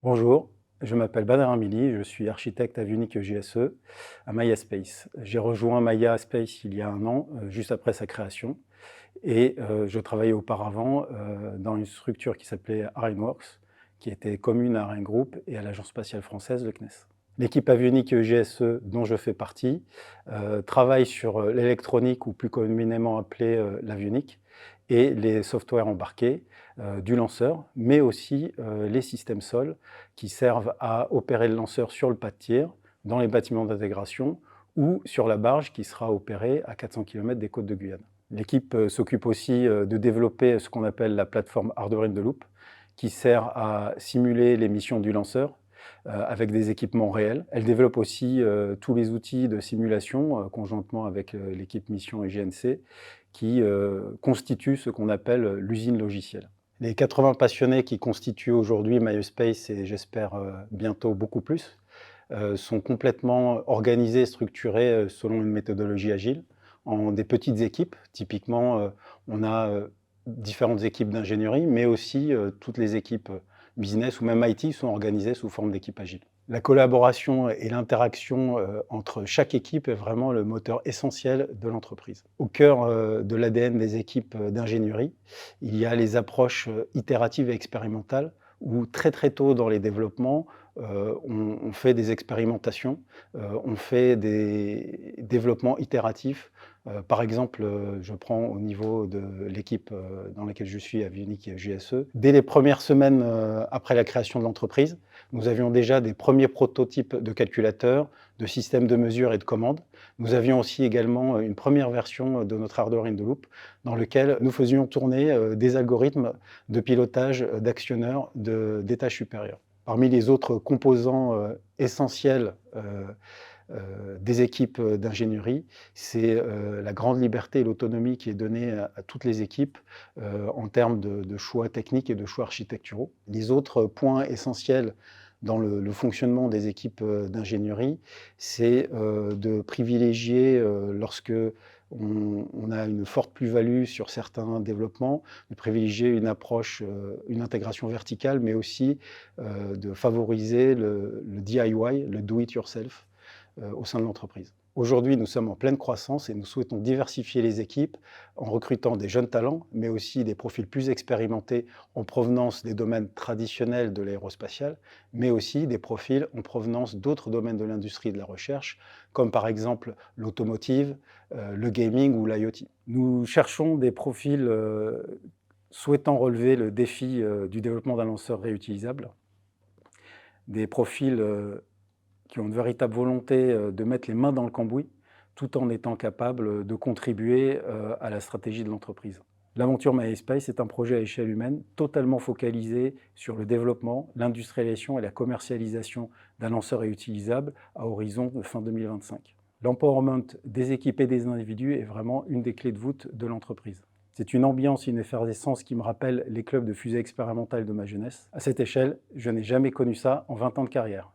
Bonjour, je m'appelle Badr Amili, je suis architecte à Vunic GSE à Maya Space. J'ai rejoint Maya Space il y a un an, juste après sa création, et je travaillais auparavant dans une structure qui s'appelait Arineworks, qui était commune à Ariane Group et à l'Agence spatiale française, le CNES. L'équipe Avionics GSE, dont je fais partie, travaille sur l'électronique, ou plus communément appelée l'avionique, et les softwares embarqués du lanceur, mais aussi les systèmes sol qui servent à opérer le lanceur sur le pas de tir, dans les bâtiments d'intégration, ou sur la barge qui sera opérée à 400 km des côtes de Guyane. L'équipe s'occupe aussi de développer ce qu'on appelle la plateforme Hardware in the Loop, qui sert à simuler les missions du lanceur avec des équipements réels. Elle développe aussi tous les outils de simulation conjointement avec l'équipe mission et GNC qui constituent ce qu'on appelle l'usine logicielle. Les 80 passionnés qui constituent aujourd'hui MySpace et j'espère bientôt beaucoup plus sont complètement organisés et structurés selon une méthodologie agile en des petites équipes. Typiquement, on a différentes équipes d'ingénierie, mais aussi toutes les équipes business ou même IT sont organisées sous forme d'équipes agiles. La collaboration et l'interaction entre chaque équipe est vraiment le moteur essentiel de l'entreprise. Au cœur de l'ADN des équipes d'ingénierie, il y a les approches itératives et expérimentales où très tôt dans les développements, on fait des expérimentations, on fait des développements itératifs. Par exemple, je prends au niveau de l'équipe dans laquelle je suis, Avionics GSE. Dès les premières semaines après la création de l'entreprise, nous avions déjà des premiers prototypes de calculateurs, de systèmes de mesure et de commandes. Nous avions aussi également une première version de notre Hardware in the Loop dans lequel nous faisions tourner des algorithmes de pilotage d'actionneurs d'étages supérieurs. Parmi les autres composants essentiels des équipes d'ingénierie, c'est la grande liberté et l'autonomie qui est donnée à toutes les équipes en termes de choix techniques et de choix architecturaux. Les autres points essentiels dans le fonctionnement des équipes d'ingénierie, c'est de privilégier, lorsque on a une forte plus-value sur certains développements, de privilégier une approche, une intégration verticale, mais aussi de favoriser le DIY, le do it yourself, au sein de l'entreprise. Aujourd'hui, nous sommes en pleine croissance et nous souhaitons diversifier les équipes en recrutant des jeunes talents, mais aussi des profils plus expérimentés en provenance des domaines traditionnels de l'aérospatial, mais aussi des profils en provenance d'autres domaines de l'industrie et de la recherche, comme par exemple l'automotive, le gaming ou l'IoT. Nous cherchons des profils souhaitant relever le défi du développement d'un lanceur réutilisable, des profils qui ont une véritable volonté de mettre les mains dans le cambouis, tout en étant capables de contribuer à la stratégie de l'entreprise. L'aventure MySpace est un projet à échelle humaine totalement focalisé sur le développement, l'industrialisation et la commercialisation d'un lanceur réutilisable à horizon de fin 2025. L'empowerment des équipes et des individus est vraiment une des clés de voûte de l'entreprise. C'est une ambiance et une effervescence qui me rappellent les clubs de fusée expérimentale de ma jeunesse. À cette échelle, je n'ai jamais connu ça en 20 ans de carrière.